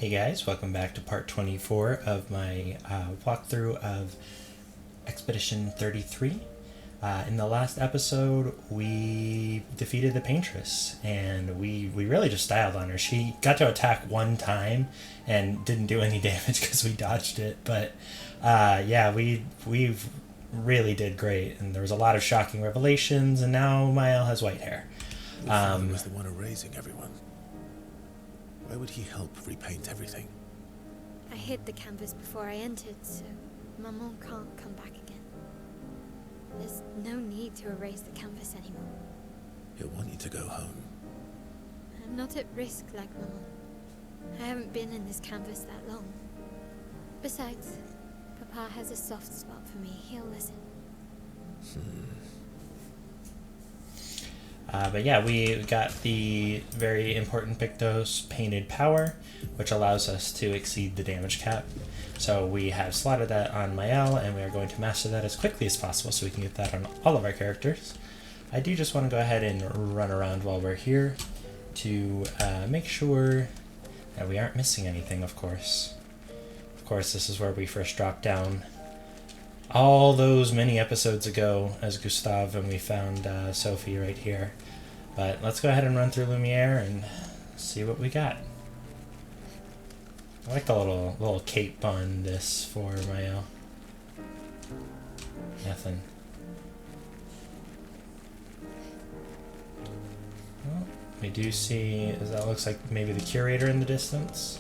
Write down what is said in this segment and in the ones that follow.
Hey guys, welcome back to part 24 of my walkthrough of Expedition 33. In the last episode, we defeated the Paintress, and we really just styled on her. She got to attack one time and didn't do any damage because we dodged it, but yeah, we really did great, and there was a lot of shocking revelations, and now Mael has white hair. Your father was the one erasing everyone. Why would he help repaint everything? I hid the canvas before I entered, so Maman can't come back again. There's no need to erase the canvas anymore. He'll want you to go home. I'm not at risk like Maman. I haven't been in this canvas that long. Besides, Papa has a soft spot for me. He'll listen. But yeah, we got the very important Pictos painted power, which allows us to exceed the damage cap. So we have slotted that on Mael, and we are going to master that as quickly as possible so we can get that on all of our characters. I do just want to go ahead and run around while we're here to make sure that we aren't missing anything, of course. Of course, this is where we first dropped down all those many episodes ago as Gustave, and we found Sophie right here. But let's go ahead and run through Lumiere and see what we got. I like the little cape on this for Mael. Nothing. Well, we do see, that looks like maybe the curator in the distance,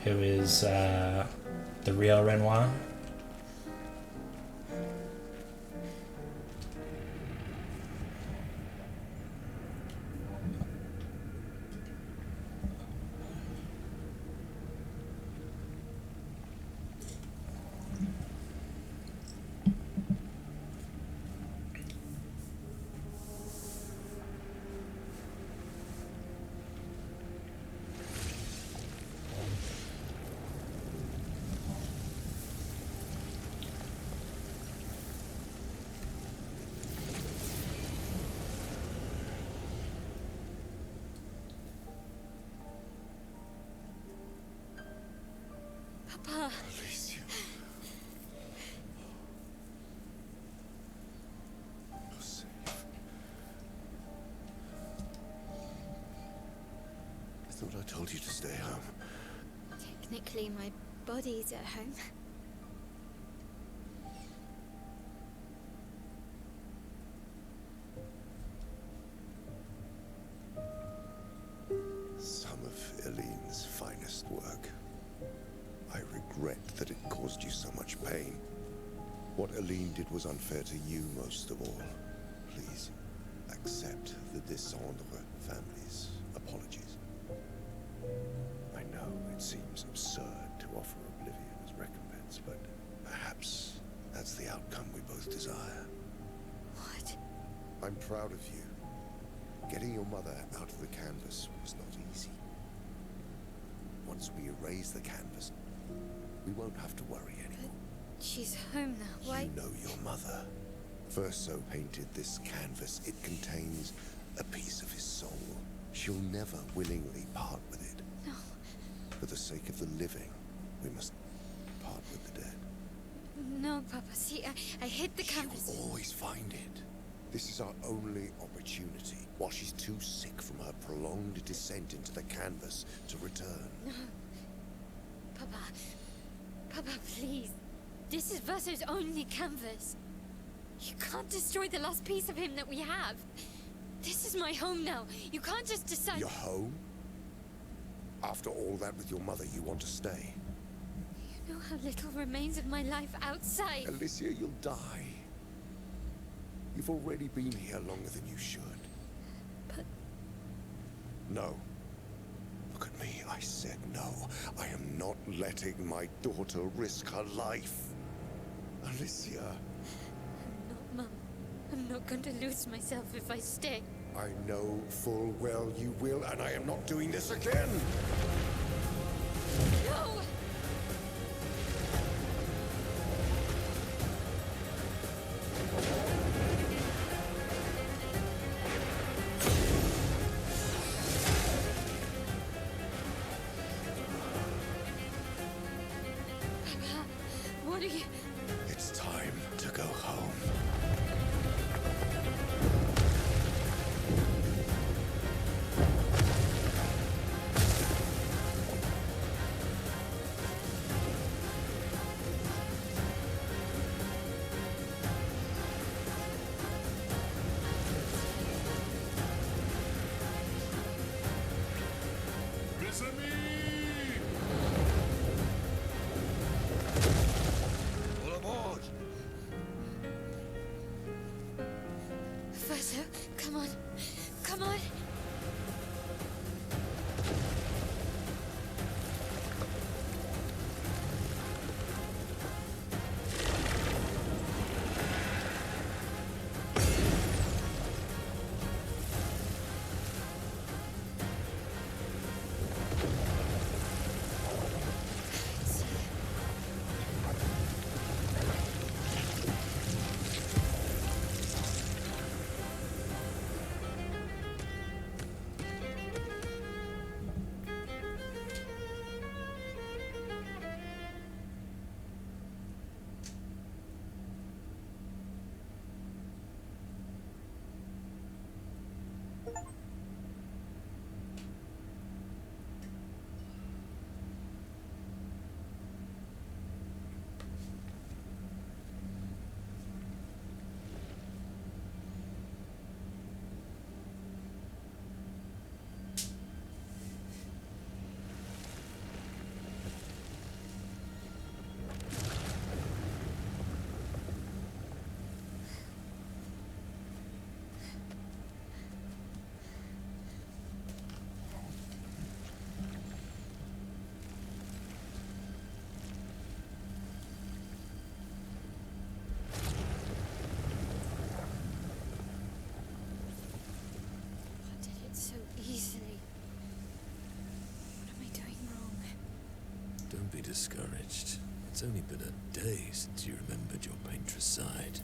who is the real Renoir. Papa! Alicia. You're safe. I thought I told you to stay home. Technically, my body's at home. Some of Eileen's finest work. I regret that it caused you so much pain. What Eileen did was unfair to you most of all. Please, accept the Descendre family's apologies. I know it seems absurd to offer oblivion as recompense, but perhaps that's the outcome we both desire. What? I'm proud of you. Getting your mother out of the canvas was not easy. Once we erase the canvas, we won't have to worry anymore. She's home now. Why? You know your mother. Verso painted this canvas. It contains a piece of his soul. She'll never willingly part with it. No. For the sake of the living, we must part with the dead. No, Papa. See, I hid the canvas. She'll always find it. This is our only opportunity, while she's too sick from her prolonged descent into the canvas to return. No. Papa. Papa, please. This is Verso's only canvas. You can't destroy the last piece of him that we have. This is my home now. You can't just decide... Your home? After all that with your mother, you want to stay? You know how little remains of my life outside. Alicia, you'll die. You've already been here longer than you should. But... No. Look at me, I said no. I am not letting my daughter risk her life. Alicia. I'm not, Mum. I'm not going to lose myself if I stay. I know full well you will, and I am not doing this again! No! What are you... It's time to go home. All aboard! Verso, come on. Come on. I did it so easily. What am I doing wrong? Don't be discouraged. It's only been a day since you remembered your painter's side.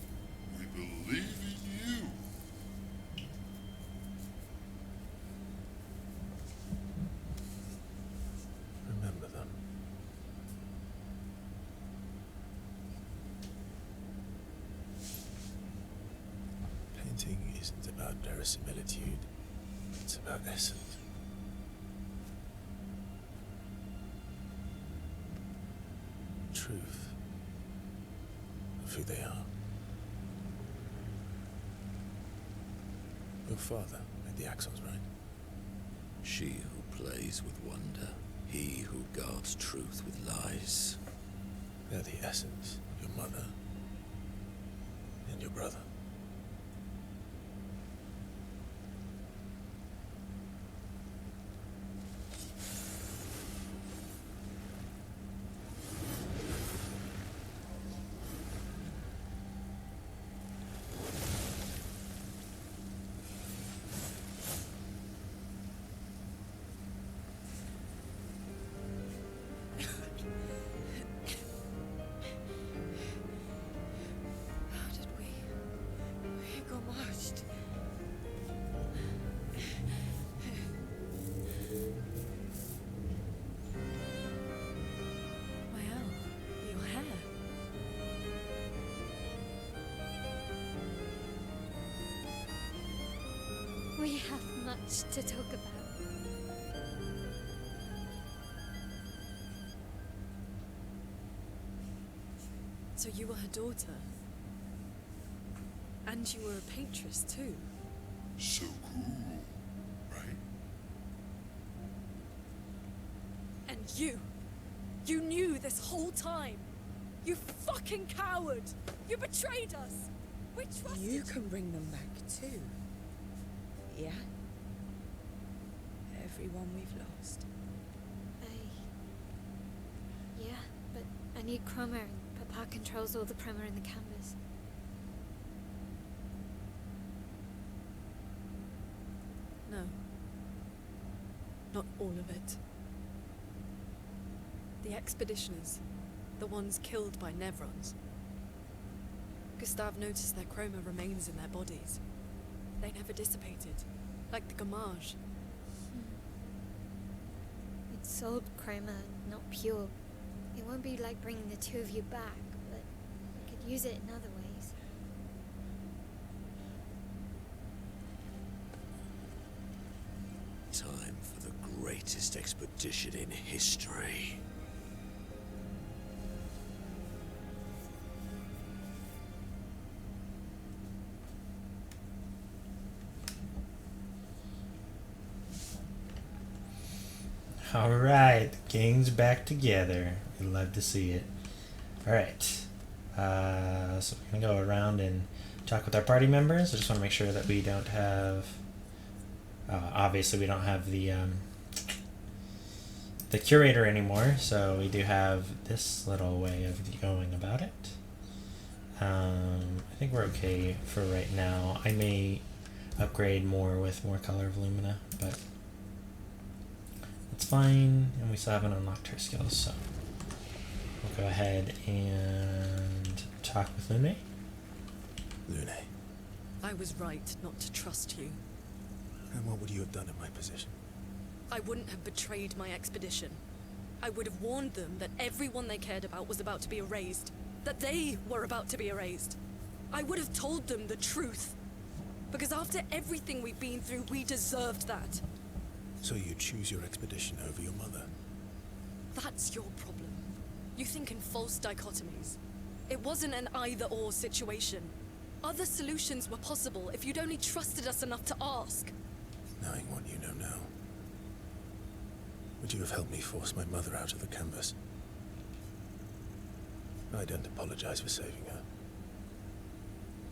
We believe in you. Remember them. Painting isn't about verisimilitude, it's about essence. Truth of who they are. Your father made the axons, right? She who plays with wonder, he who guards truth with lies. They're the essence of your mother and your brother. How did we got marched? Well, your hair. We have much to talk about. So you were her daughter. And you were a paintress too. So cool, right? And you knew this whole time. You fucking coward! You betrayed us! We trusted You can bring them back too. Yeah? Everyone we've lost. Yeah, but I need chroma and Papa controls all the chroma in the canvas. No. Not all of it. The expeditioners. The ones killed by Nevrons. Gustav noticed their chroma remains in their bodies. They never dissipated. Like the gamage. It's sold chroma, not pure. It won't be like bringing the two of you back, use it in other ways. Time for the greatest expedition in history. Alright, the gang's back together. We love to see it. Alright. So we're going to go around and talk with our party members. I just want to make sure that we don't have... obviously we don't have the curator anymore, so we do have this little way of going about it. I think we're okay for right now. I may upgrade more with more color of Lumina, but it's fine, and we still haven't unlocked her skills, so we'll go ahead and talk with Lune. Lune, I was right not to trust you. and what would you have done in my position? I wouldn't have betrayed my expedition. I would have warned them that everyone they cared about was about to be erased. That they were about to be erased. I would have told them the truth. Because after everything we've been through, we deserved that. So you choose your expedition over your mother? That's your problem. You think in false dichotomies. It wasn't an either-or situation. Other solutions were possible if you'd only trusted us enough to ask. Knowing what you know now, would you have helped me force my mother out of the canvas? I don't apologize for saving her.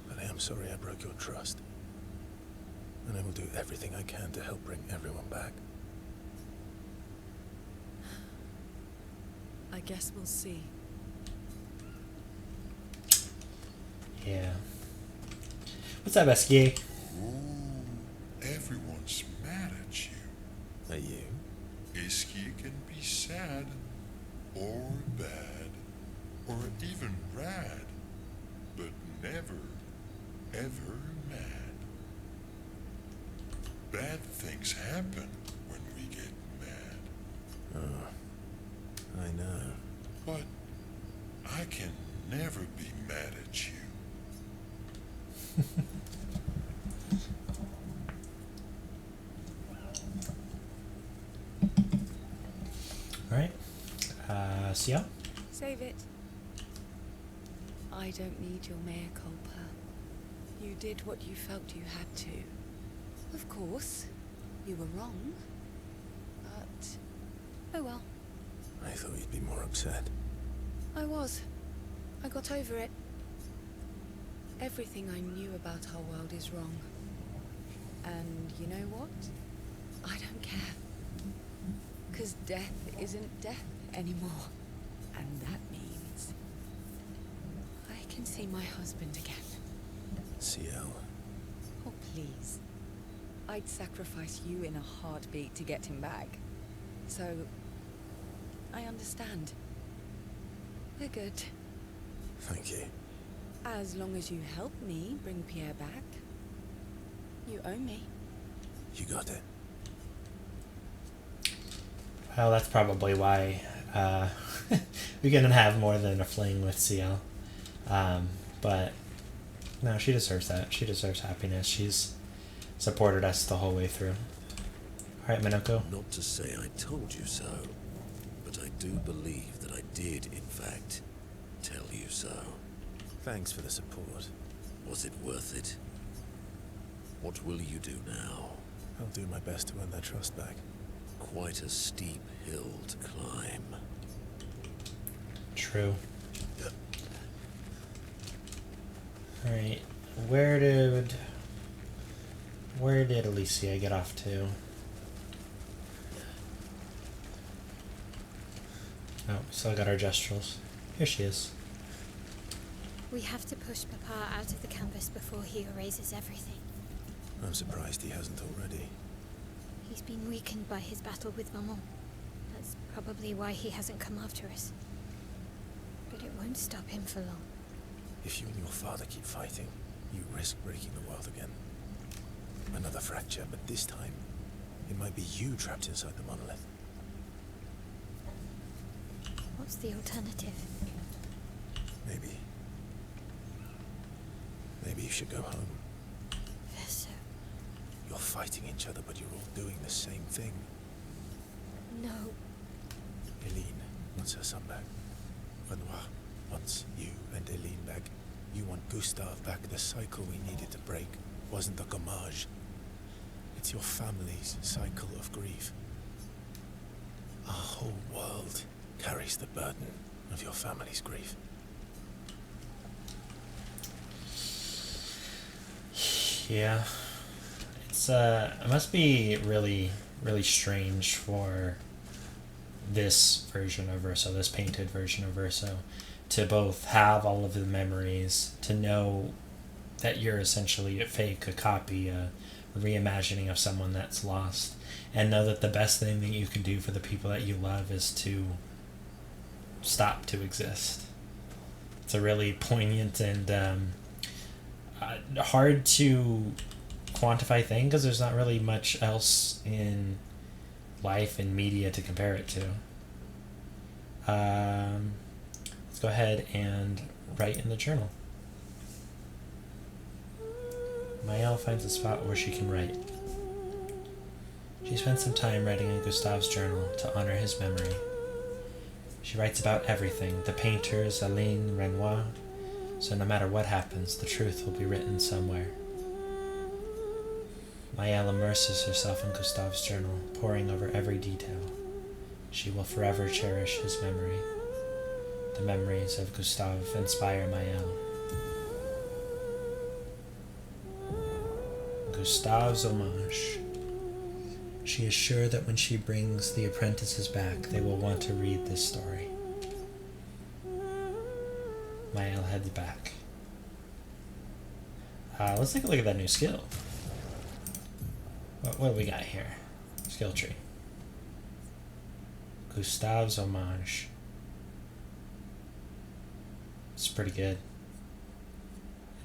But I am sorry I broke your trust. And I will do everything I can to help bring everyone back. I guess we'll see. Yeah. What's up, SK? Ooh, everyone's mad at you. Are you? Isky can be sad, or bad, or even rad, but never, ever mad. Bad things happen when we get mad, Oh, I know. but I can never be mad at you. Alright. Sia? Save it. I don't need your mea culpa. You did what you felt you had to. Of course, you were wrong. But, oh well. I thought you'd be more upset. I was. I got over it. Everything I knew about our world is wrong. And you know what? I don't care. 'Cause death isn't death anymore. And that means I can see my husband again. CL. Oh, please. I'd sacrifice you in a heartbeat to get him back. So, I understand. We're good. Thank you. As long as you help me bring Pierre back. You owe me. You got it. Well, that's probably why we're gonna have more than a fling with CL. But no, she deserves that. She deserves happiness. She's supported us the whole way through. Alright, Minoko. Not to say I told you so, but I do believe that I did, in fact, tell you so. Thanks for the support. Was it worth it? What will you do now? I'll do my best to earn their trust back. Quite a steep hill to climb. True. Alright, where did Alicia get off to? Oh, still got our gestrels. Here she is. We have to push Papa out of the canvas before he erases everything. I'm surprised he hasn't already. He's been weakened by his battle with Maman. That's probably why he hasn't come after us. But it won't stop him for long. If you and your father keep fighting, you risk breaking the world again. Another fracture, but this time, it might be you trapped inside the monolith. What's the alternative? Maybe should go home. Verso. You're fighting each other, but you're all doing the same thing. No. Eileen wants her son back. Renoir wants you and Eileen back. You want Gustave back. The cycle we needed to break wasn't the gommage. It's your family's cycle of grief. Our whole world carries the burden of your family's grief. Yeah. It must be really, really strange for this version of Verso, this painted version of Verso, to both have all of the memories, to know that you're essentially a fake, a copy, a reimagining of someone that's lost, and know that the best thing that you can do for the people that you love is to stop to exist. It's a really poignant and hard to quantify thing, because there's not really much else in life and media to compare it to. Let's go ahead and write in the journal. Maëlle finds a spot where she can write. She spends some time writing in Gustave's journal to honor his memory. She writes about everything, the painters, Aline, Renoir, so no matter what happens, the truth will be written somewhere. Maëlle immerses herself in Gustave's journal, poring over every detail. She will forever cherish his memory. The memories of Gustave inspire Maëlle. Gustave's homage. She is sure that when she brings the apprentices back, they will want to read this story. Maëlle heads back. Let's take a look at that new skill. What do we got here? Skill tree. Gustave's homage. It's pretty good.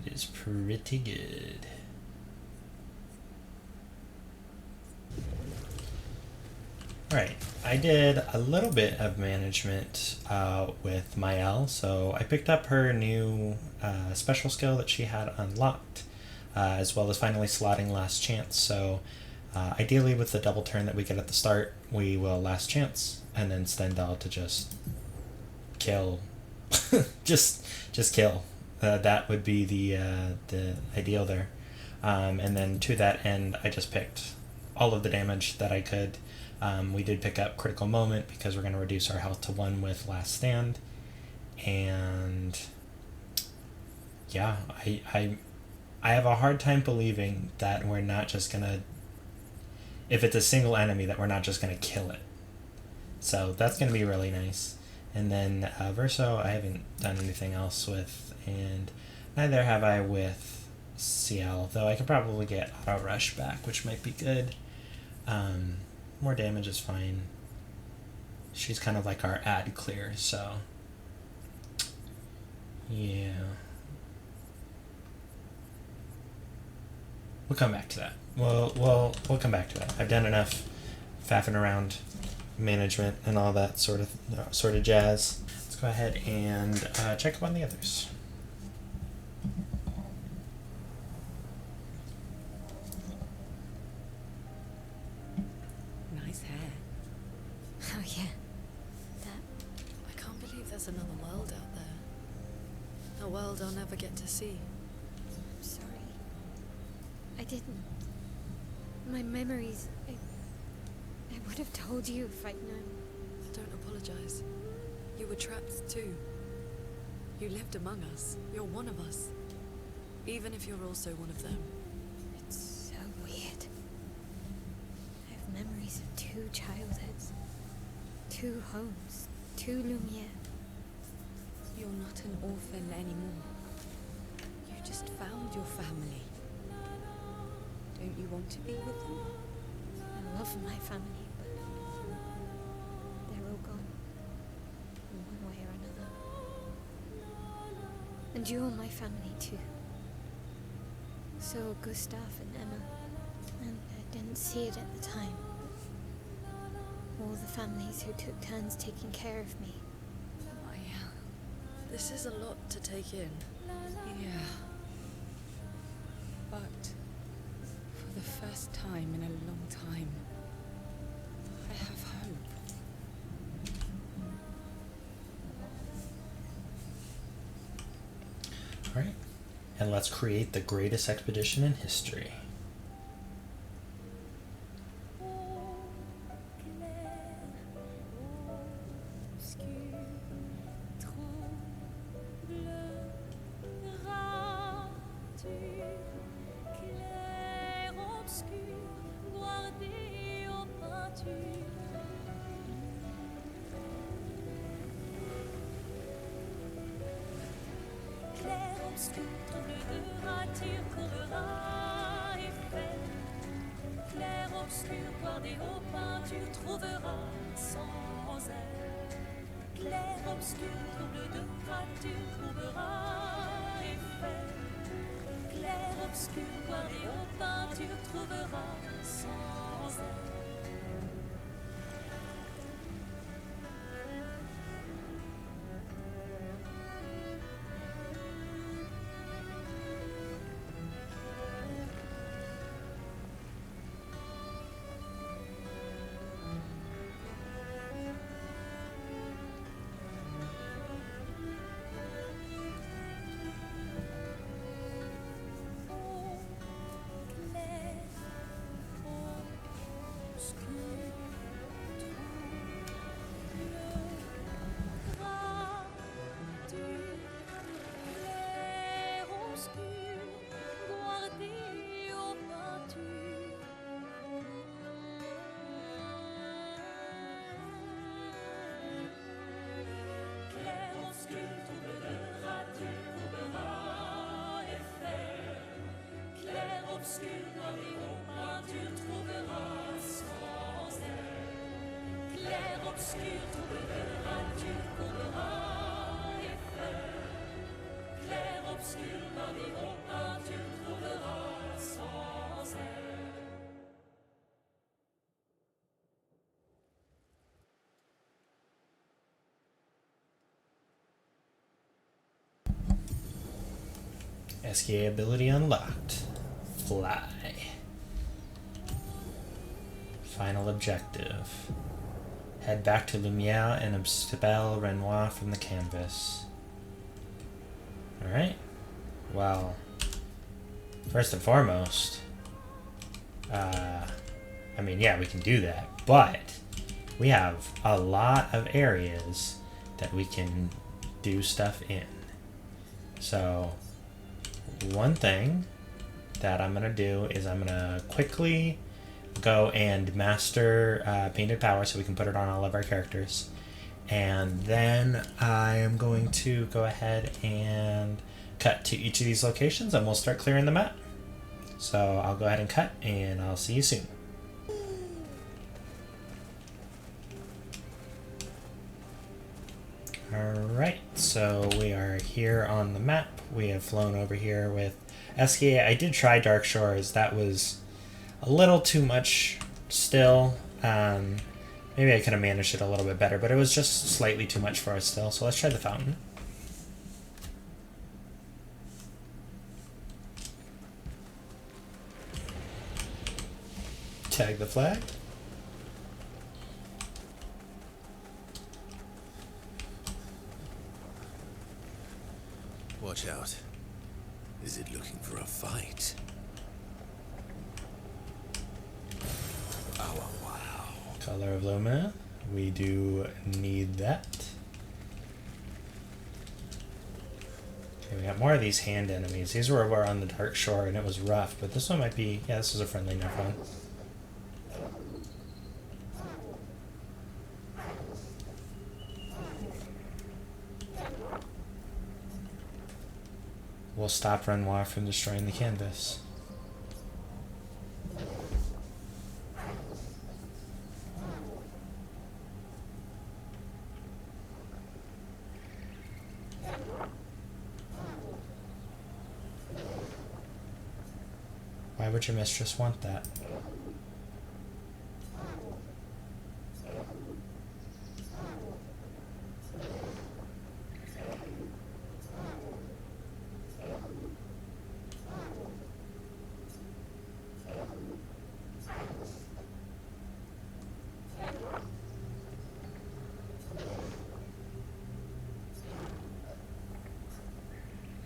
It is pretty good. Alright, I did a little bit of management with Maëlle, so I picked up her new special skill that she had unlocked, as well as finally slotting Last Chance. So ideally with the double turn that we get at the start, we will Last Chance, and then Stendhal to just kill. just kill. That would be the ideal there. And then to that end, I just picked all of the damage that I could. We did pick up Critical Moment because we're going to reduce our health to 1 with Last Stand. And yeah, I have a hard time believing that we're not just going to, if it's a single enemy, that we're not just going to kill it. So that's going to be really nice. And then Verso, I haven't done anything else with, and neither have I with Ciel, though I could probably get Auto Rush back, which might be good. More damage is fine. She's kind of like our ad clear, so yeah. We'll come back to that. We'll come back to that. I've done enough faffing around management and all that sort of jazz. Let's go ahead and check up on the others. Nice hair. Oh yeah. I can't believe there's another world out there. A world I'll never get to see. I'm sorry. I didn't. My memories... I would have told you if I'd known. Don't apologize. You were trapped too. You lived among us. You're one of us. Even if you're also one of them. It's so weird. I have memories of 2 childhoods. 2 homes. 2 Lumiere. You're not an orphan anymore. You just found your family. Don't you want to be with them? I love my family, but they're all gone. In one way or another. And you're my family too. So are Gustav and Emma. And I didn't see it at the time. All the families who took turns taking care of me. This is a lot to take in. Yeah. But for the first time in a long time, I have hope. Alright. And let's create the greatest expedition in history. Clair obscur, trouble de rature, courera et fait. Clair obscur, guardé aux peintures, trouvera sans aide. Clair obscur, trouble de rature, trouvera et fait. Clair obscur, guardé aux peintures, trouvera sans aide. SKA ability unlocked. Fly. Final objective. Head back to Lumiere and expel Renoir from the canvas. Alright. Well, first and foremost, I mean, yeah, we can do that, but we have a lot of areas that we can do stuff in. So, one thing that I'm going to do is I'm going to quickly go and master Painted Power so we can put it on all of our characters. And then I am going to go ahead and cut to each of these locations and we'll start clearing the map. So I'll go ahead and cut and I'll see you soon. Alright, so we are here on the map. We have flown over here with SKA. I did try Dark Shores. That was a little too much still. Maybe I could have managed it a little bit better, but it was just slightly too much for us still. So let's try the fountain. Tag the flag. Watch out. Is it looking for a fight? Oh, wow. Color of Loma. We do need that. Okay, we got more of these hand enemies. These were on the Dark Shore and it was rough, but this one might be... Yeah, this is a friendly enough one. We'll stop Renoir from destroying the canvas. Why would your mistress want that?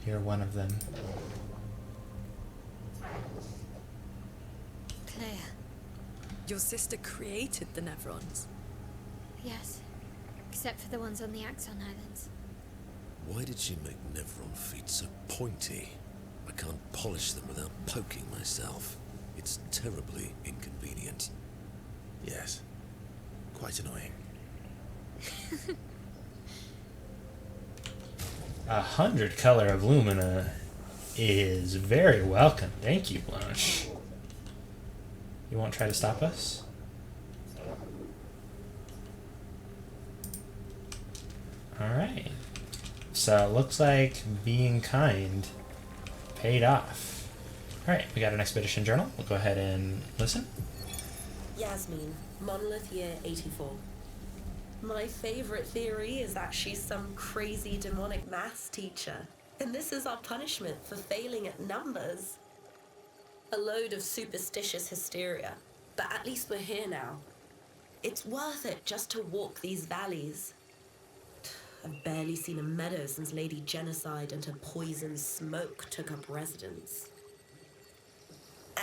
You're one of them. Claire. Your sister created the Nevrons. Yes. Except for the ones on the Axon Islands. Why did she make Nevron feet so pointy? I can't polish them without poking myself. It's terribly inconvenient. Yes. Quite annoying. 100 color of Lumina is very welcome. Thank you, Blanche. You won't try to stop us? Alright. So it looks like being kind paid off. Alright, we got an expedition journal. We'll go ahead and listen. Yasmin, Monolith Year 84. My favorite theory is that she's some crazy demonic maths teacher, and this is our punishment for failing at numbers. A load of superstitious hysteria, but at least we're here now. It's worth it just to walk these valleys. I've barely seen a meadow since Lady Genocide and her poison smoke took up residence.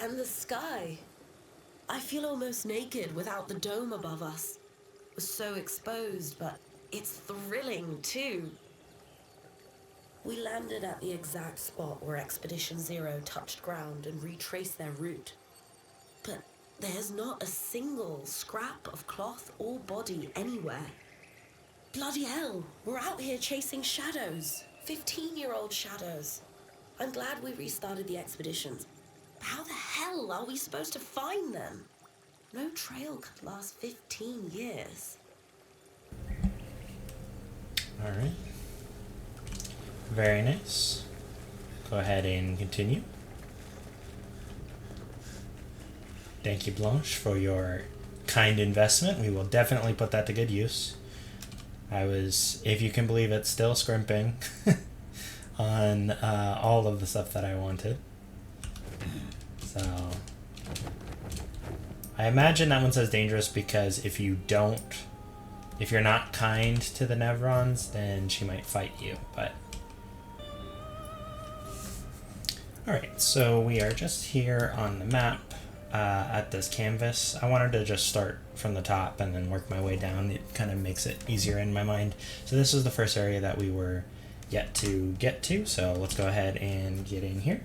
And the sky. I feel almost naked without the dome above us. We're so exposed, but it's thrilling too. We landed at the exact spot where Expedition Zero touched ground and retraced their route. But there's not a single scrap of cloth or body anywhere. Bloody hell, we're out here chasing shadows. 15-year-old shadows. I'm glad we restarted the expeditions. How the hell are we supposed to find them? No trail could last 15 years. Alright. Very nice. Go ahead and continue. Thank you, Blanche, for your kind investment. We will definitely put that to good use. I was, if you can believe it, still scrimping on all of the stuff that I wanted. So I imagine that one says dangerous because if you're not kind to the Nevrons, then she might fight you, but alright, so we are just here on the map at this canvas. I wanted to just start from the top and then work my way down. It kind of makes it easier in my mind. So this is the first area that we were yet to get to, so let's go ahead and get in here.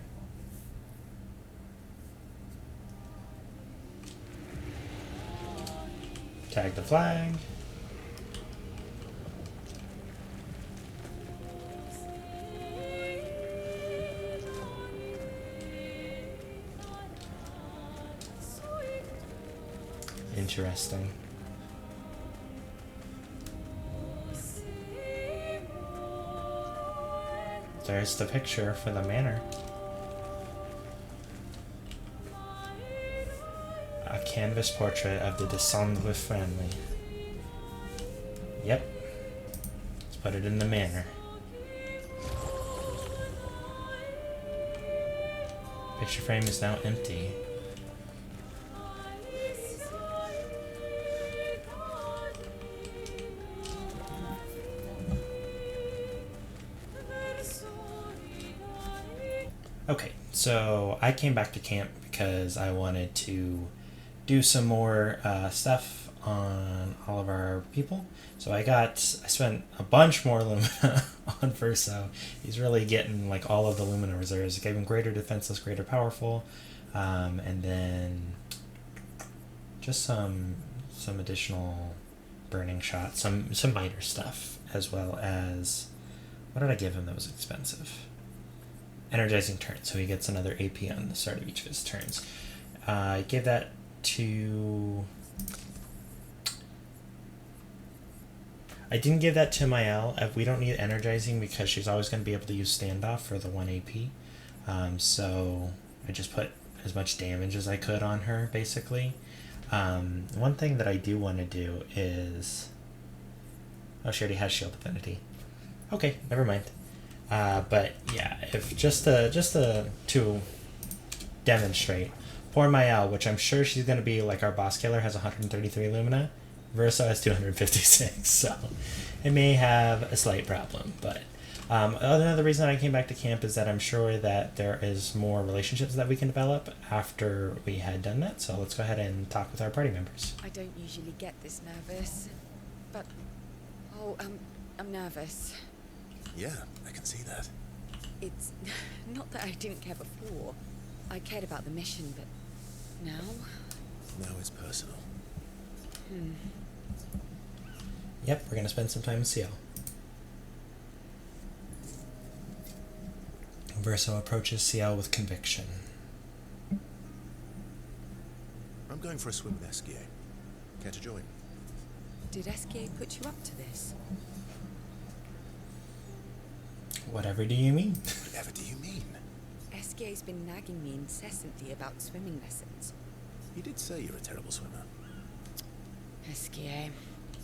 Tag the flag. Interesting. There's the picture for the manor. A canvas portrait of the Descendre family. Yep. Let's put it in the manor. Picture frame is now empty. Okay, so I came back to camp because I wanted to do some more stuff on all of our people. So I spent a bunch more Lumina on Verso. He's really getting like all of the Lumina reserves. It gave him greater defenseless, greater powerful, and then just some additional burning shots, some minor stuff, as well as, what did I give him that was expensive? Energizing turn, so he gets another AP on the start of each of his turns. I gave that to... I didn't give that to Mael. We don't need energizing because she's always going to be able to use standoff for the 1 AP. So I just put as much damage as I could on her, basically. One thing that I do want to do is... Oh, she already has Shield Affinity. Okay, never mind. But yeah, if just to demonstrate, poor Mael, which I'm sure she's going to be like our boss killer, has 133 Lumina. Verso has 256, so it may have a slight problem, but Another reason I came back to camp is that I'm sure that there is more relationships that we can develop after we had done that. So let's go ahead and talk with our party members. I don't usually get this nervous, but I'm nervous. Yeah, I can see that. It's not that I didn't care before. I cared about the mission, but now? Now it's personal. Yep, we're going to spend some time with Ciel. Verso approaches Ciel with conviction. I'm going for a swim with Esquier. Care to join? Did Esquier put you up to this? Whatever do you mean? Whatever do you mean? Esquier's been nagging me incessantly about swimming lessons. He did say you're a terrible swimmer. Esquier.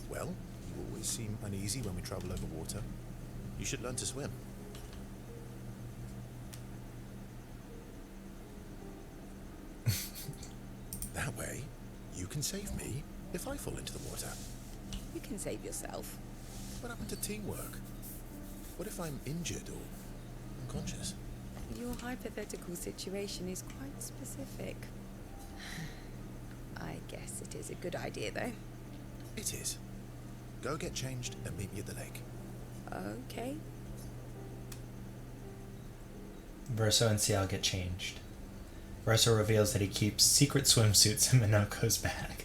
Well, you always seem uneasy when we travel over water. You should learn to swim. That way, you can save me if I fall into the water. You can save yourself. What happened to teamwork? What if I'm injured or unconscious? Your hypothetical situation is quite specific. I guess it is a good idea, though. It is. Go get changed and meet me at the lake. Okay. Verso and Ciel get changed. Verso reveals that he keeps secret swimsuits in Minoko's bag.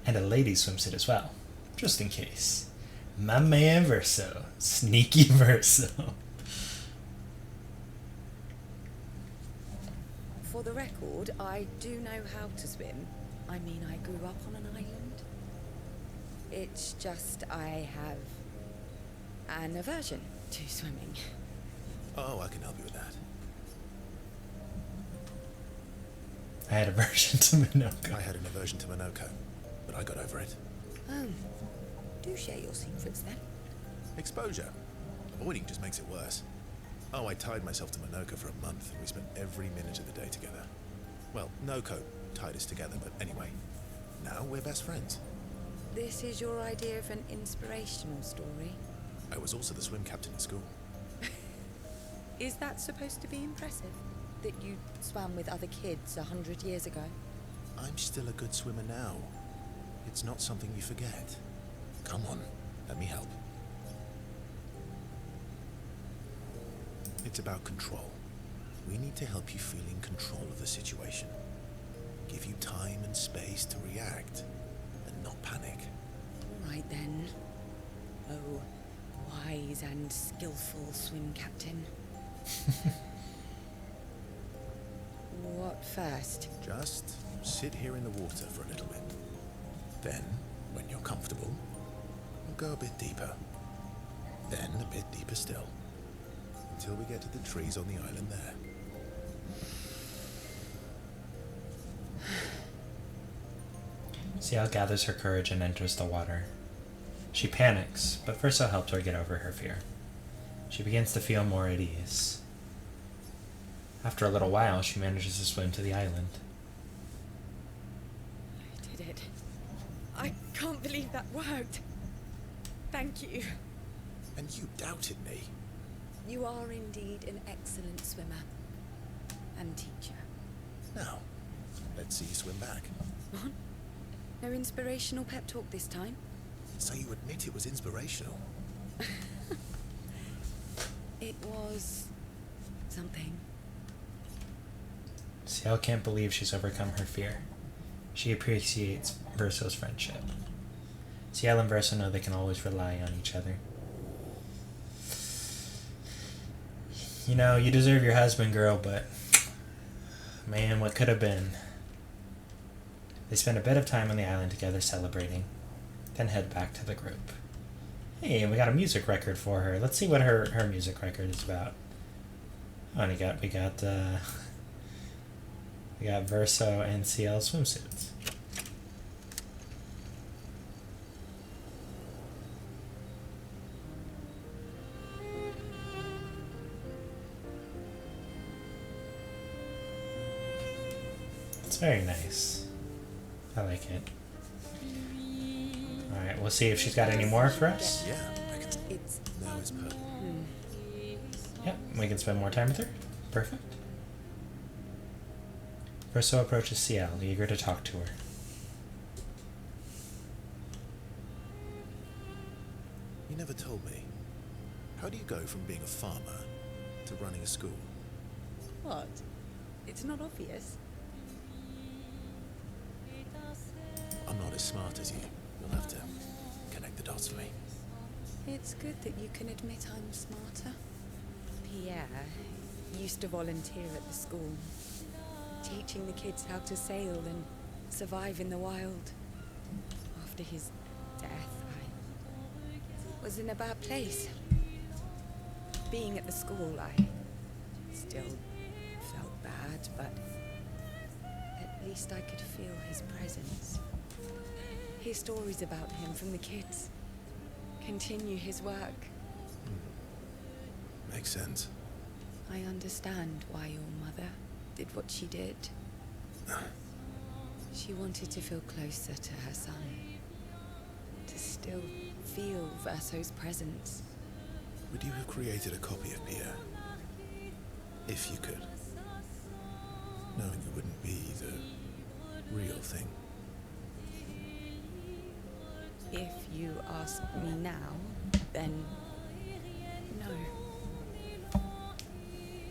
And a ladies' swimsuit as well, just in case. My man Verso. Sneaky Verso. For the record, I do know how to swim. I mean, I grew up on an island. It's just I have an aversion to swimming. Oh, I can help you with that. I had aversion to Minoko. I had an aversion to Minoko, but I got over it. Oh, do share your secrets then. Exposure. Avoiding just makes it worse. Oh, I tied myself to Minoko for a month, and we spent every minute of the day together. Well, Noko tied us together, but anyway, now we're best friends. This is your idea of an inspirational story? I was also the swim captain at school. Is that supposed to be impressive? That you swam with other kids 100 years ago? I'm still a good swimmer now. It's not something you forget. Come on, let me help. It's about control. We need to help you feel in control of the situation. Give you time and space to react, and not panic. All right then. Oh, wise and skillful swim captain. What first? Just sit here in the water for a little bit. Then, when you're comfortable, we'll go a bit deeper. Then a bit deeper still. Until we get to the trees on the island there. Ciel gathers her courage and enters the water. She panics, but Verso helps her get over her fear. She begins to feel more at ease. After a little while, she manages to swim to the island. I did it. I can't believe that worked. Thank you. And you doubted me. You are indeed an excellent swimmer. And teacher. Now, let's see you swim back. What? No inspirational pep talk this time? So you admit it was inspirational? It was... something. Ciel can't believe she's overcome her fear. She appreciates Verso's friendship. Ciel and Verso know they can always rely on each other. You know, you deserve your husband, girl, but... man, what could have been. They spend a bit of time on the island together celebrating, then head back to the group. Hey, we got a music record for her. Let's see what her music record is about. Oh, and we got Verso and Ciel swimsuits. It's very nice. I like it. Alright, we'll see if she's got any more for us. Yeah, I can... Now it's perfect. Yep, we can spend more time with her. Perfect. Verso approaches Ciel, eager to talk to her. You never told me. How do you go from being a farmer to running a school? What? It's not obvious. I'm not as smart as you. You'll have to connect the dots for me. It's good that you can admit I'm smarter. Pierre used to volunteer at the school, teaching the kids how to sail and survive in the wild. After his death, I was in a bad place. Being at the school, I still felt bad, but at least I could feel his presence. Hear stories about him from the kids. Continue his work. Makes sense. I understand why your mother did what she did. She wanted to feel closer to her son. To still feel Verso's presence. Would you have created a copy of Pierre? If you could. Knowing it wouldn't be the real thing. If you ask me now, then no.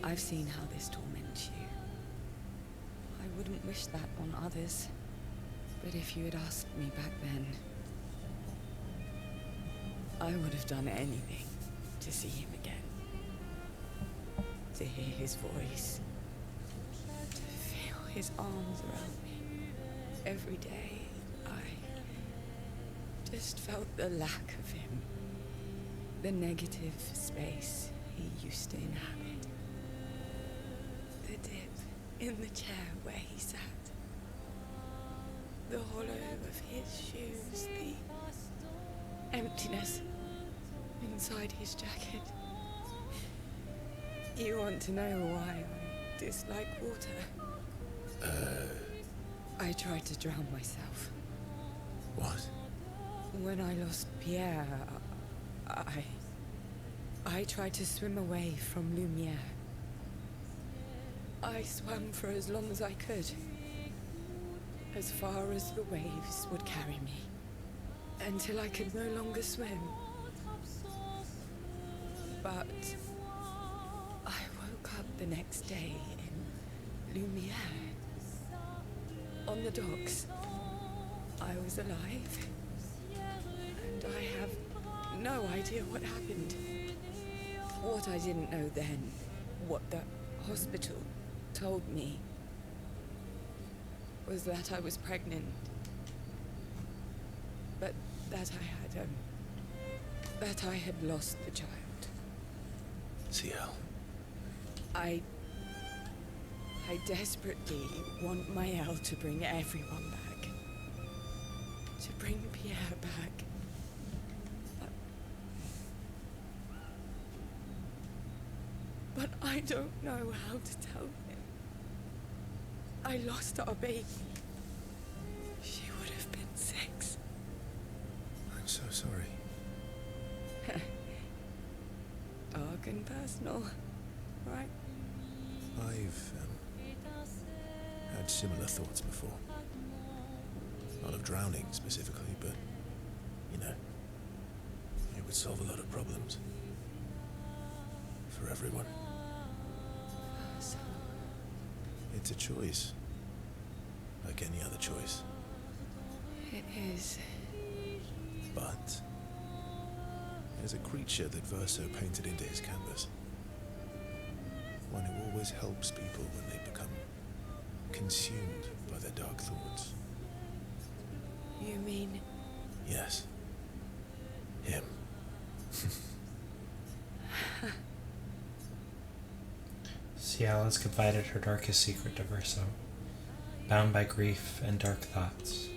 I've seen how this torments you. I wouldn't wish that on others. But if you had asked me back then, I would have done anything to see him again. To hear his voice. To feel his arms around me. Every day, I just felt the lack of him. The negative space he used to inhabit. The dip in the chair where he sat. The hollow of his shoes. The emptiness inside his jacket. You want to know why I dislike water? I tried to drown myself. What? When I lost Pierre, I tried to swim away from Lumiere. I swam for as long as I could. As far as the waves would carry me. Until I could no longer swim. But I woke up the next day in Lumiere. On the docks. I was alive. And I have no idea what happened. What I didn't know then, what the hospital told me, was that I was pregnant. But that I had lost the child. Ciel. I desperately want Maëlle to bring everyone back. To bring Pierre back. But I don't know how to tell him. I lost our baby. She would have been 6. I'm so sorry. Dark and personal, right? I've had similar thoughts before. Not of drowning specifically, but, you know, it would solve a lot of problems. For everyone. So, It's a choice. Like any other choice. it is. But there's a creature that Verso painted into his canvas. One who always helps people when they become consumed by their dark thoughts. You mean? Yes. Him. Ciel has confided her darkest secret to Verso. Bound by grief and dark thoughts,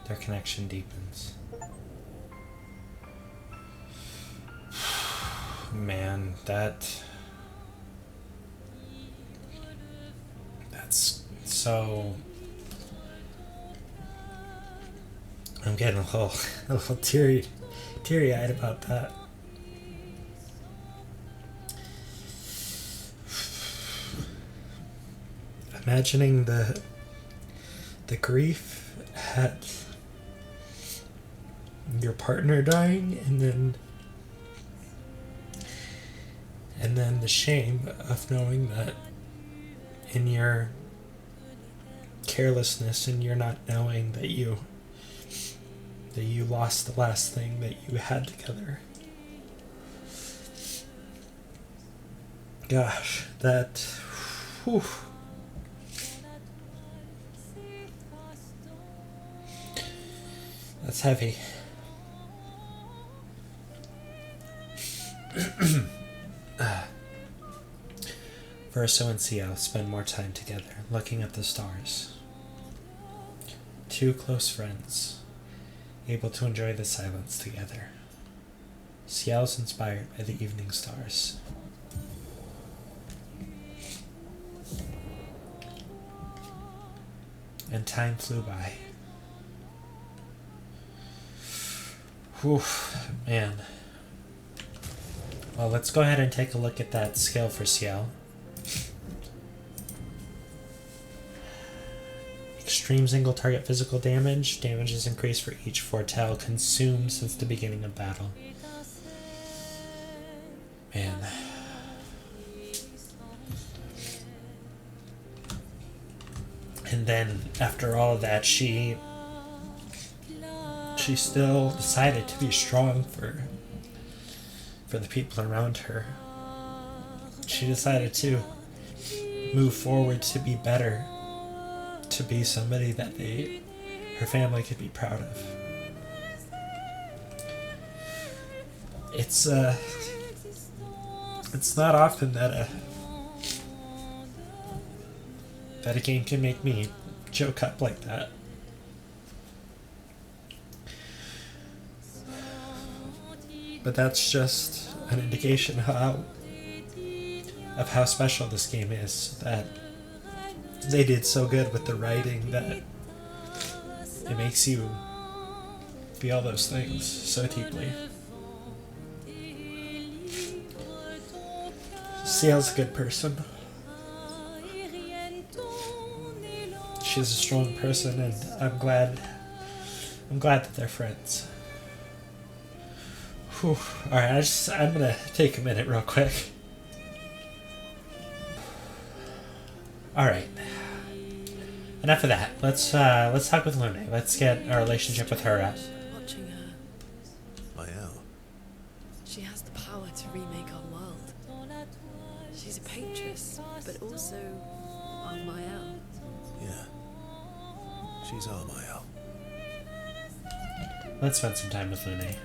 their connection deepens. Man, that's so. I'm getting a little teary-eyed about that. imagining the grief at your partner dying, and then the shame of knowing that in your carelessness and you're not knowing that you lost the last thing that you had together. Gosh, that... Whew. That's heavy. Verso and Ciel spend more time together, looking at the stars. Two close friends, able to enjoy the silence together. Ciel's inspired by the evening stars. And time flew by. Whew, man. Well, let's go ahead and take a look at that skill for Ciel. Extreme single target physical damage. Damage is increased for each foretell consumed since the beginning of battle. Man. And then after all of that, she still decided to be strong for the people around her. She decided to move forward to be better, to be somebody that her family could be proud of. It's not often that a game can make me choke up like that. But that's just an indication of how special this game is, that they did so good with the writing that it makes you feel those things so deeply. Ciel's a good person. She's a strong person, and I'm glad that they're friends. Whew. Alright, I'm gonna take a minute real quick. Alright. Enough of that. Let's talk with Lune. Let's get our relationship with her up. Watching her. Mael. She has the power to remake our world. She's a paintress, but also our Mael. Yeah. She's our Mael. Let's spend some time with Lune.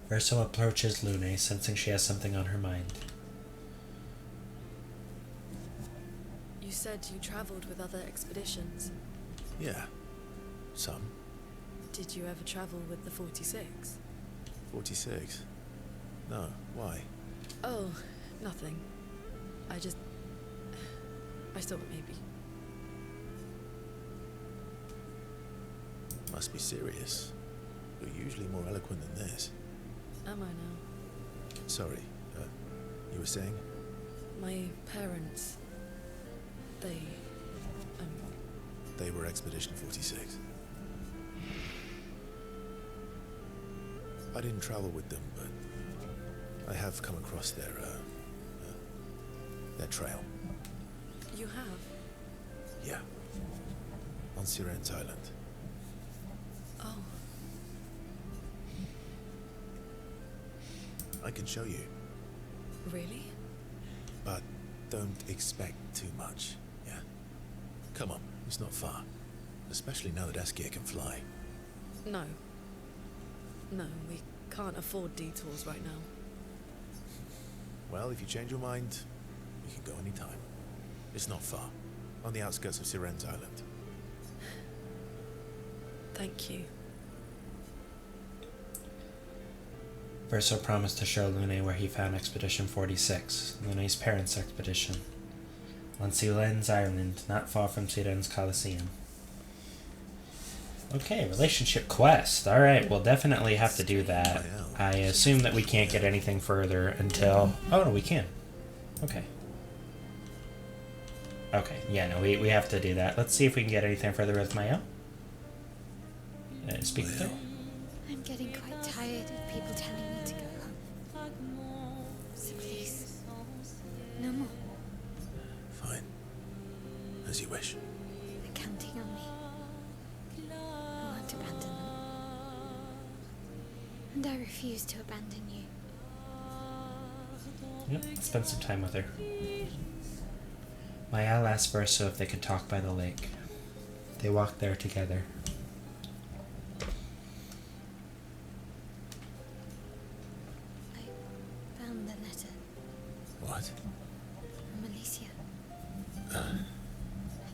Verso approaches Lune, sensing she has something on her mind. You said you traveled with other expeditions. Yeah. Some. Did you ever travel with the 46? 46? No. Why? Oh, nothing. I thought maybe. Must be serious. You're usually more eloquent than this. Am I now? Sorry. You were saying? My parents... They were Expedition 46. I didn't travel with them, but I have come across their trail. You have? Yeah. On Siren's Island. Oh. I can show you, Really? but don't expect too much, yeah? Come on, it's not far. Especially now that Askia can fly. No. No, we can't afford detours right now. Well, if you change your mind, you can go anytime. It's not far. On the outskirts of Siren's Island. Thank you. Verso promised to show Lune where he found Expedition 46, Lune's parents' expedition, on Siren's Island, not far from Siren's Coliseum. Okay, relationship quest. Alright, we'll definitely have to do that. I assume that we can't get anything further until... Oh, no, we can. Okay. Okay, yeah, no, we have to do that. Let's see if we can get anything further with Mael. Speak with her. I'm getting quite tired of people telling me to go home. So please, no more. Fine. As you wish. They're counting on me. I won't abandon them. And I refuse to abandon you. Yep, spend some time with her. Mael asked Verso if they could talk by the lake. They walked there together. I found the letter What? from Alicia. I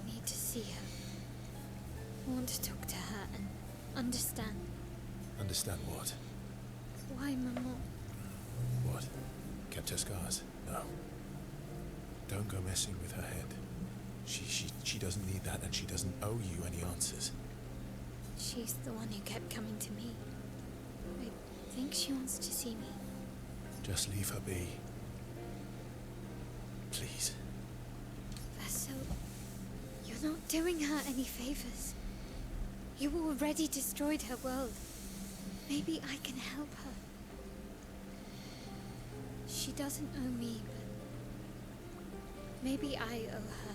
need to see her. I want to talk to her and understand Understand what? why Maman. What? Kept her scars? No. Don't go messing with her head. She doesn't need that, and she doesn't owe you any answers. She's the one who kept coming to me. I think she wants to see me. Just leave her be. Please. Vaso, you're not doing her any favors. You already destroyed her world. Maybe I can help her. She doesn't owe me, but maybe I owe her.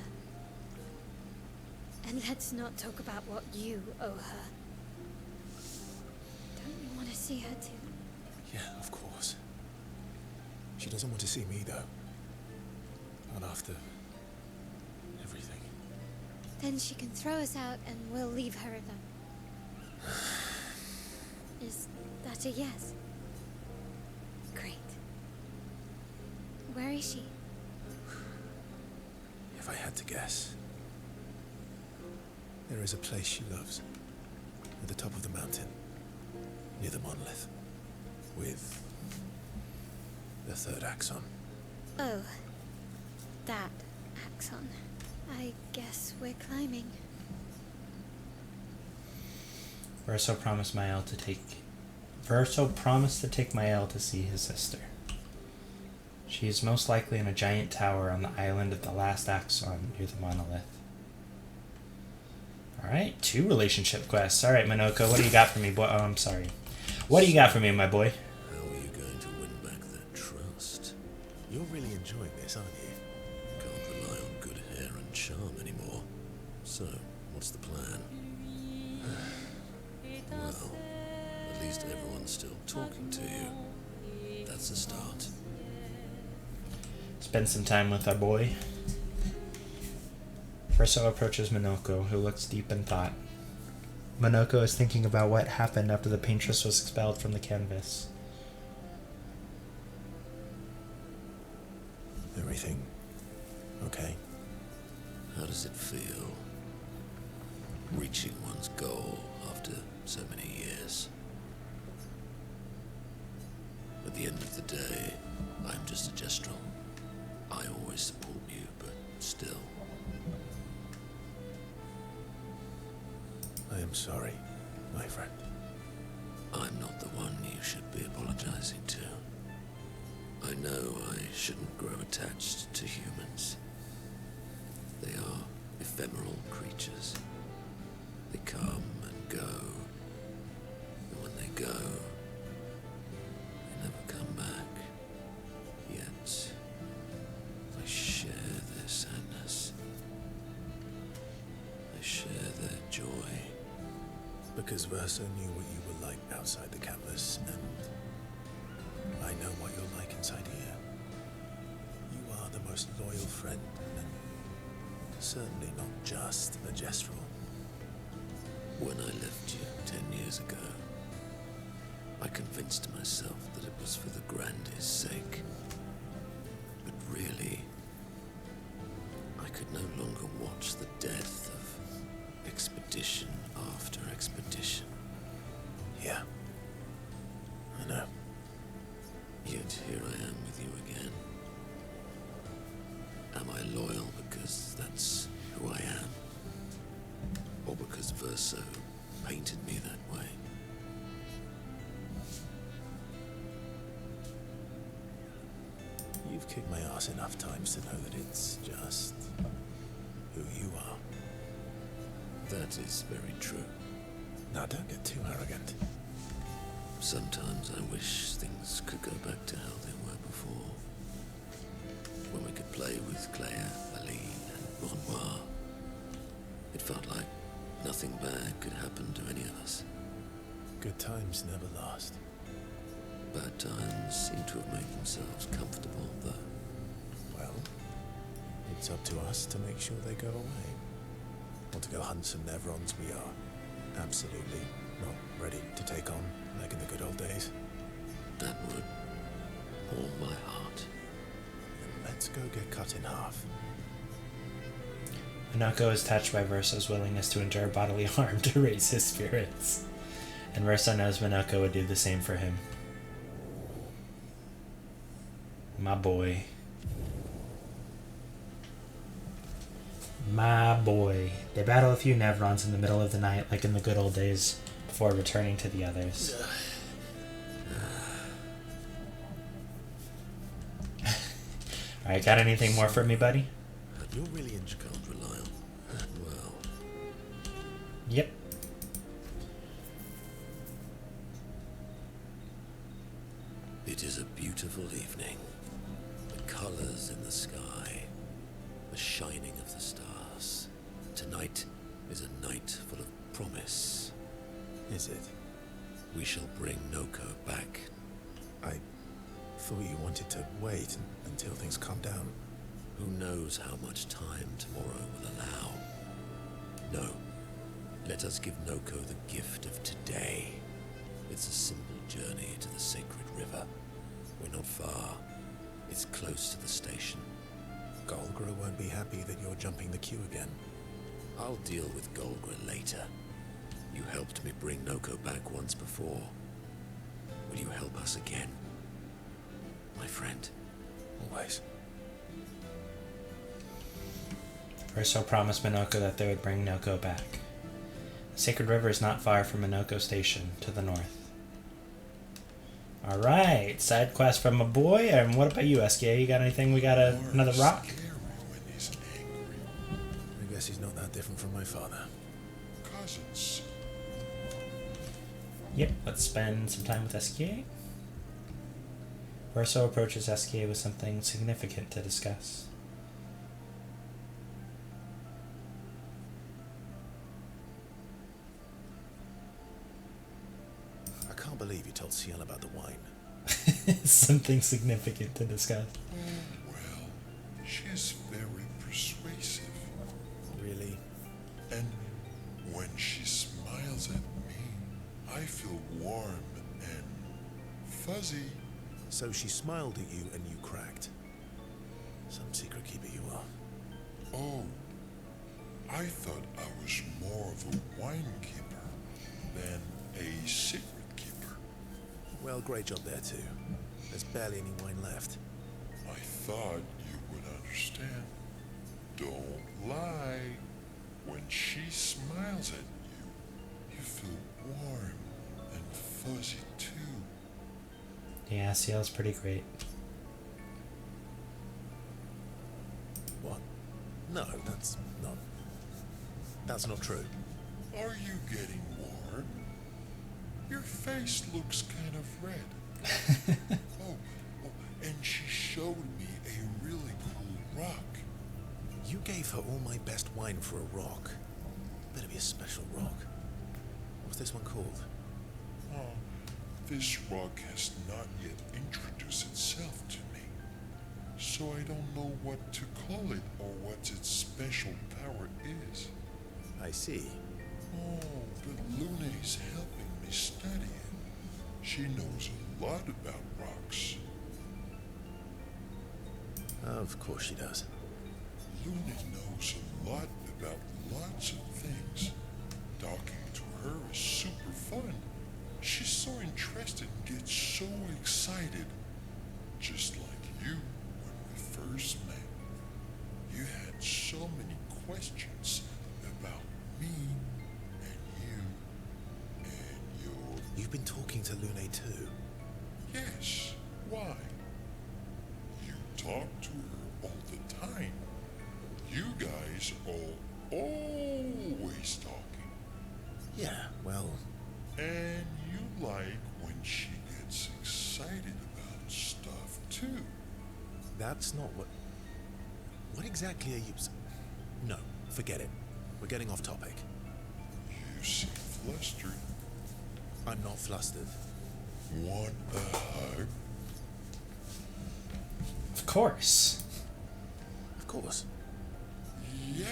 And let's not talk about what you owe her. Don't you want to see her too? Yeah, of course. She doesn't want to see me, though. Not after everything. Then she can throw us out and we'll leave her alone. Is that a yes? Great. Where is she? If I had to guess, there is a place she loves. At the top of the mountain. Near the monolith. With the third axon. Oh, that axon. I guess we're climbing. Verso promised to take Mael to see his sister. She is most likely in a giant tower on the island of the last axon near the monolith. Alright, 2 relationship quests. Alright, Minoko, what do you got for me, boy? Oh, I'm sorry. What do you got for me, my boy? How are you going to win back that trust? You're really enjoying this, aren't you? Can't rely on good hair and charm anymore. So, what's the plan? Well, at least everyone's still talking to you. That's a start. Spend some time with our boy. Verso approaches Minoko, who looks deep in thought. Minoko is thinking about what happened after the paintress was expelled from the canvas. Everything okay? How does it feel? Reaching one's goal after so many years. At the end of the day, I'm just a gestural. I always support you, but still. I am sorry, my friend. I'm not the one you should be apologizing to. I know I shouldn't grow attached to humans. They are ephemeral creatures. They come and go. And when they go, they never come back. Yet, I share their sadness. I share their joy. Because Verso knew what you were like outside the canvas, and I know what you're like inside here. You are the most loyal friend, and certainly not just a gestural. When I left you 10 years ago, I convinced myself that it was for the grandest sake. But really, I could no longer watch the death of expedition after expedition. Yeah. I know. Yet here I am with you again. Am I loyal because that's who I am? Or because Verso painted me that way? You've kicked my ass enough times to know that it's just who you are. That is very true. Now, don't get too arrogant. Sometimes I wish things could go back to how they were before. When we could play with Claire, Aline, and Renoir. It felt like nothing bad could happen to any of us. Good times never last. Bad times seem to have made themselves comfortable, though. Well, it's up to us to make sure they go away. Want to go hunt some Nevrons? We are absolutely not ready to take on like in the good old days. That would warm my heart. Then let's go get cut in half. Minako is touched by Verso's willingness to endure bodily harm to raise his spirits. And Verso knows Minako would do the same for him. My boy. My boy. They battle a few Nevrons in the middle of the night, like in the good old days, before returning to the others. Alright, got anything more for me, buddy? You're really in can't rely on. Well. Yep. It is a beautiful evening. The colors in the sky, the shining of the stars. Tonight is a night full of promise. Is it? We shall bring Noko back. I thought you wanted to wait until things calm down. Who knows how much time tomorrow will allow? No. Let us give Noko the gift of today. It's a simple journey to the sacred river. We're not far. It's close to the station. Golgra won't be happy that you're jumping the queue again. I'll deal with Golgra later. You helped me bring Noko back once before. Will you help us again? My friend. Always. Verso promised Minako that they would bring Noko back. The Sacred River is not far from Minoko Station, to the north. Alright, side quest from a boy, and what about you, SK? You got anything? We got another rock? When he's angry. I guess he's not that different from my father. Cousins. Yep, let's spend some time with SK. Verso approaches SK with something significant to discuss. I can't believe you told Ciel about the wine. Something significant to discuss. Well, she's very persuasive. Really? And when she smiles at me, I feel warm and fuzzy. So she smiled at you and you cracked. Some secret keeper you are. Oh, I thought I was more of a wine keeper than a secret keeper. Well, great job there too. There's barely any wine left. I thought you would understand. Don't lie. When she smiles at you, you feel warm and fuzzy too. Yeah, Ciel's pretty great. What? No, that's not true. Are you getting warm? Your face looks kind of red. oh, and she showed me a really cool rock. You gave her all my best wine for a rock. Better be a special rock. What's this one called? Oh, this rock has not yet introduced itself to me, so I don't know what to call it or what its special power is. I see. Oh, but Luna's helping me study it. She knows a lot about rocks. Of course she does. Luna knows a lot about lots of things. Talking to her is super fun. She's so interested and gets so excited. Just like you when we first met. You had so many questions about me and you and your... You've been talking to Lune too? Yes. Why? You talk to her all the time. You guys all always talking. Yeah, well, And you like when she gets excited about stuff too. that's not what... What exactly are you... No, forget it. We're getting off topic. You seem flustered. I'm not flustered. Want a hug? Of course. Of course. Yay!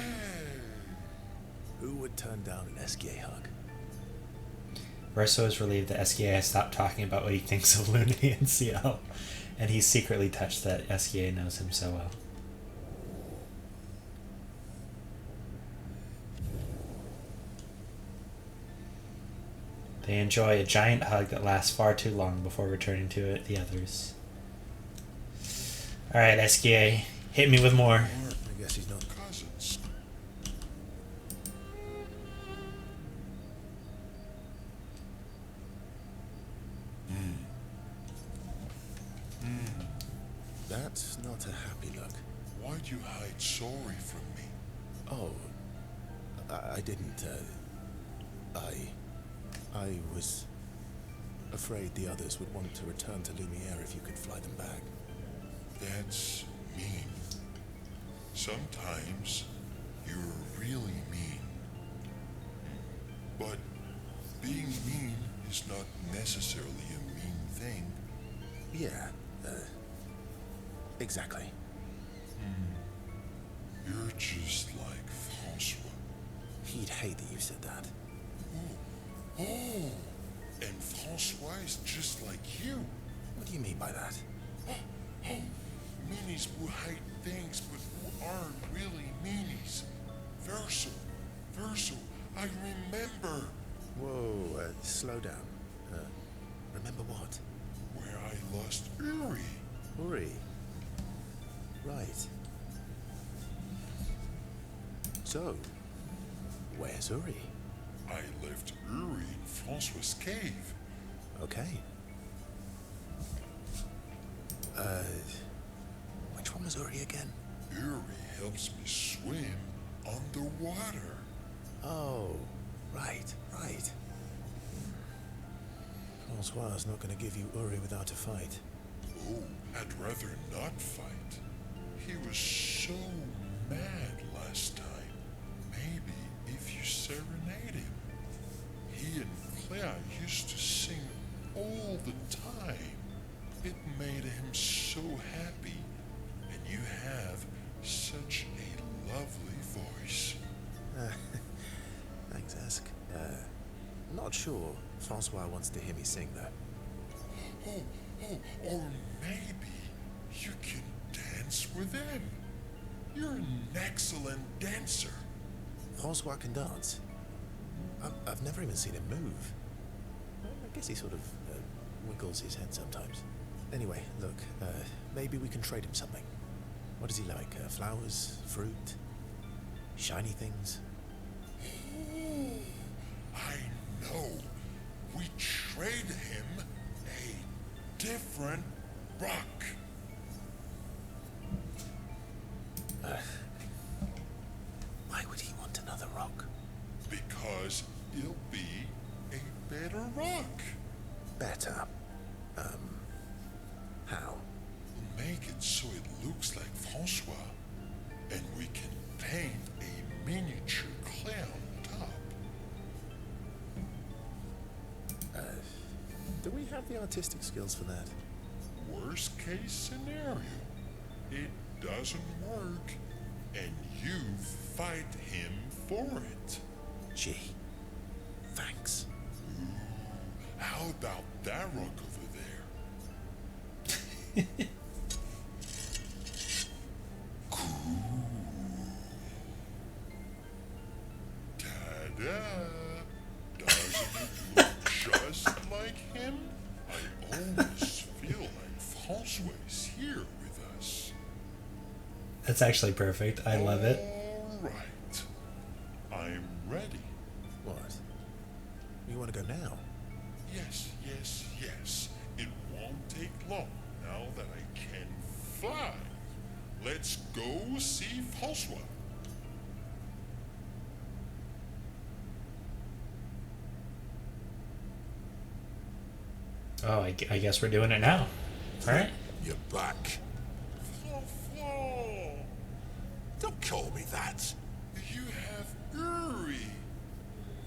Who would turn down an SGA hug? Verso is relieved that SGA has stopped talking about what he thinks of Luna and CL, and he's secretly touched that SGA knows him so well. They enjoy a giant hug that lasts far too long before returning to it, the others. Alright, SGA, hit me with more. I guess he's not... Cousins. That's not a happy look. Why'd you hide sorry from me? Oh, I didn't, I was afraid the others would want to return to Lumiere if you could fly them back. That's mean. Sometimes you're really mean. But being mean is not necessarily a mean thing. Yeah, exactly. You're just like Francois. He'd hate that you said that. Oh, and Francois is just like you. What do you mean by that? Meanies who hide things but who aren't really meanies. Verso, I remember Whoa, slow down. Remember what? where I lost Uri. Uri. Right. So, where's Uri? I left Uri in Francois' cave. Okay. Which one was Uri again? Uri helps me swim underwater. Oh, right. Francois is not going to give you Uri without a fight. Oh, I'd rather not fight. He was so mad last time. Maybe if you serenade him. He and Claire used to sing all the time. It made him so happy. And you have such a lovely voice. Thanks, Ask. Not sure Francois wants to hear me sing, though. Or maybe you can dance with him. You're an excellent dancer. Francois can dance. I've never even seen him move. I guess he sort of wiggles his head sometimes. Anyway, look, maybe we can trade him something. What does he like? Flowers? Fruit? Shiny things? I know. We trade him a different rock. Why would he want another rock? Because it'll be a better rock. Better. How? Make it so it looks like Francois. And we can paint a miniature Clair on top. Do we have the artistic skills for that? Worst case scenario, it doesn't work, and you fight him for it. Gee, thanks. How about that rock over there? Cool. Ta-da! Doesn't it look just like him? I always feel like Francois is here with us. That's actually perfect. I love it. All right. I'm ready. What? You want to go now? Yes. It won't take long now that I can fly. Let's go see Francois. Oh, I guess we're doing it now. All right. You're back. Don't call me that. You have Uri.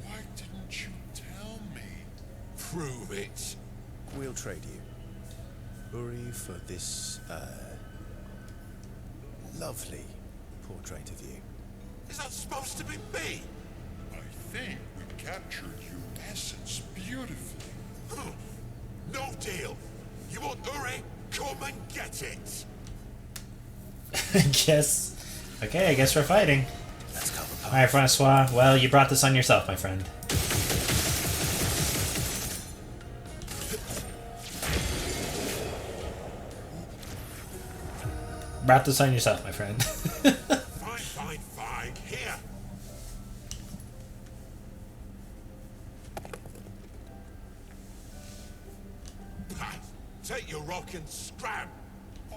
Why didn't you tell me? Prove it. We'll trade you. Uri for this, lovely portrait of you. Is that supposed to be me? I think we captured your essence beautifully. Huh. No deal. You want Uri? Come and get it. I guess. Okay, I guess we're fighting. Let's cover All right, Francois. Well, you brought this on yourself, my friend. Brought this on yourself, my friend. Fine. Here. Ha! Take your rock and scram. Oh,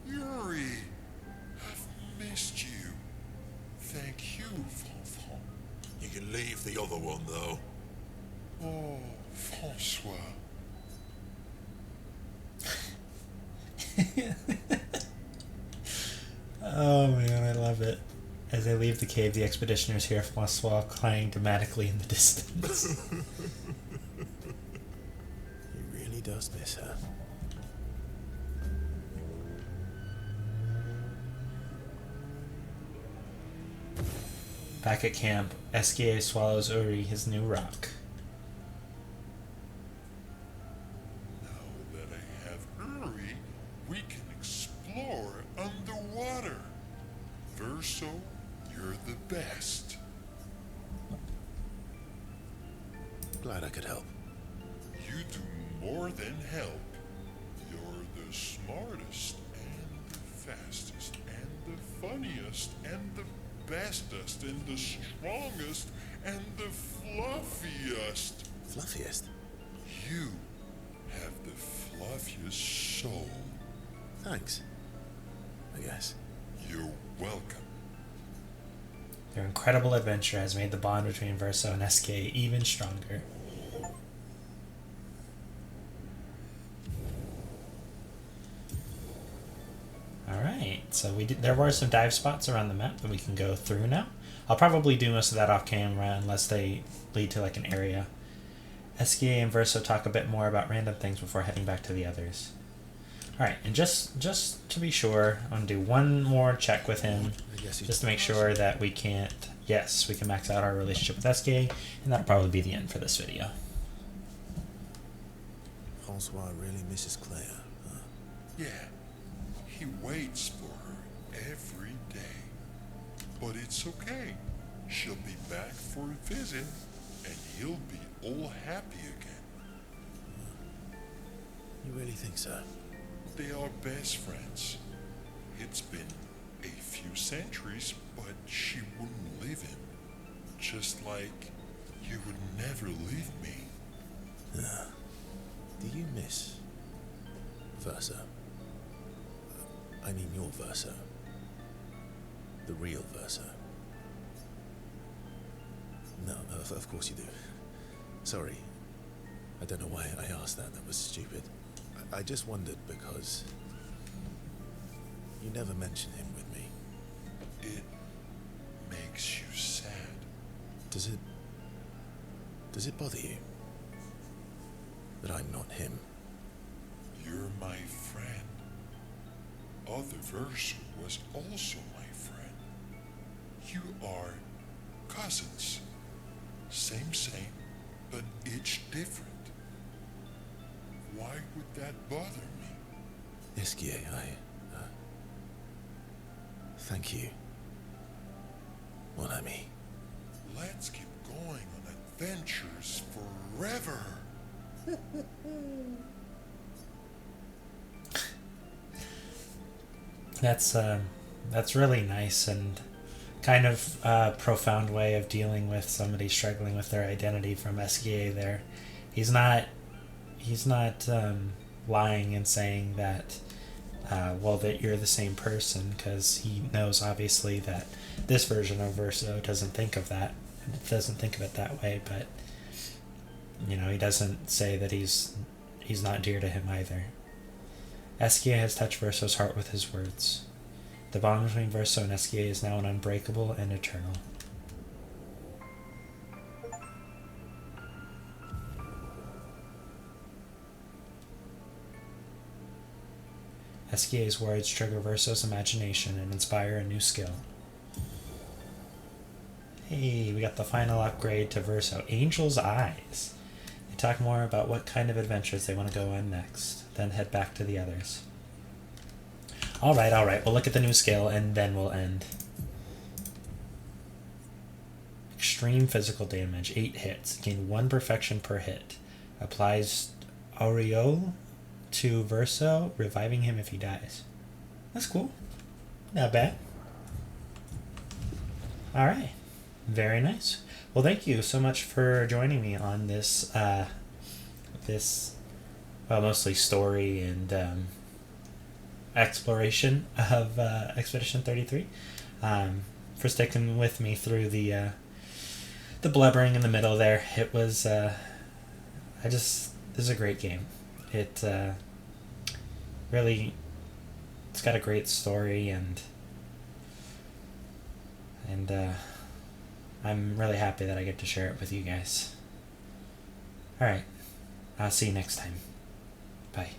Yuri. I've missed you. Thank you, Fanfan. You can leave the other one, though. Oh, Francois. Oh man, I love it. As they leave the cave, the expeditioners hear Francois crying dramatically in the distance. He really does miss her. Back at camp, Esquier swallows Uri, his new rock. Now that I have Uri, we can explore underwater. Verso, you're the best. Glad I could help. You do more than help. You're the smartest and the fastest and the funniest and the bestest and the strongest and the fluffiest. Fluffiest? You have the fluffiest soul. Thanks. I guess. You're welcome. Their incredible adventure has made the bond between Verso and Esquier even stronger. Alright, so there were some dive spots around the map that we can go through now. I'll probably do most of that off camera unless they lead to like an area. Esquier and Verso talk a bit more about random things before heading back to the others. Alright, and just to be sure, I'm going to do one more check with him, just to make sure that we can't, yes, we can max out our relationship with Esquier, and that'll probably be the end for this video. Francois really misses Claire, huh? Yeah, he waits for her every day. But it's okay. She'll be back for a visit, and he'll be all happy again. You really think so? They are best friends. It's been a few centuries, but she wouldn't leave him. Just like you would never leave me. Do you miss Verso? I mean your Verso. The real Verso. No, of course you do. Sorry. I don't know why I asked that. That was stupid. I just wondered because you never mention him with me. It makes you sad. Does it bother you that I'm not him? You're my friend. Other Verso was also my friend. You are cousins. Same, but each different. Why would that bother me? Esquier, thank you, mon ami. Let's keep going on adventures forever. That's really nice and kind of a profound way of dealing with somebody struggling with their identity from Esquier there. He's not lying and saying that that you're the same person, because he knows obviously that this version of Verso doesn't think of it that way, but he doesn't say that he's he's not dear to him either. Eskia has touched Verso's heart with his words. The bond between Verso and Eskia is now an unbreakable and eternal. Eskia's words trigger Verso's imagination and inspire a new skill. Hey, we got the final upgrade to Verso, Angel's Eyes. They talk more about what kind of adventures they want to go on next, then head back to the others. Alright, we'll look at the new skill and then we'll end. Extreme physical damage, 8 hits, gain 1 perfection per hit. Applies Aureole to Verso, reviving him if he dies. That's cool. Not bad. Alright. Very nice. Well, thank you so much for joining me on this, mostly story and exploration of Expedition 33. For sticking with me through the blubbering in the middle there. It was, this is a great game. It really, it's got a great story and I'm really happy that I get to share it with you guys. Alright, I'll see you next time. Bye.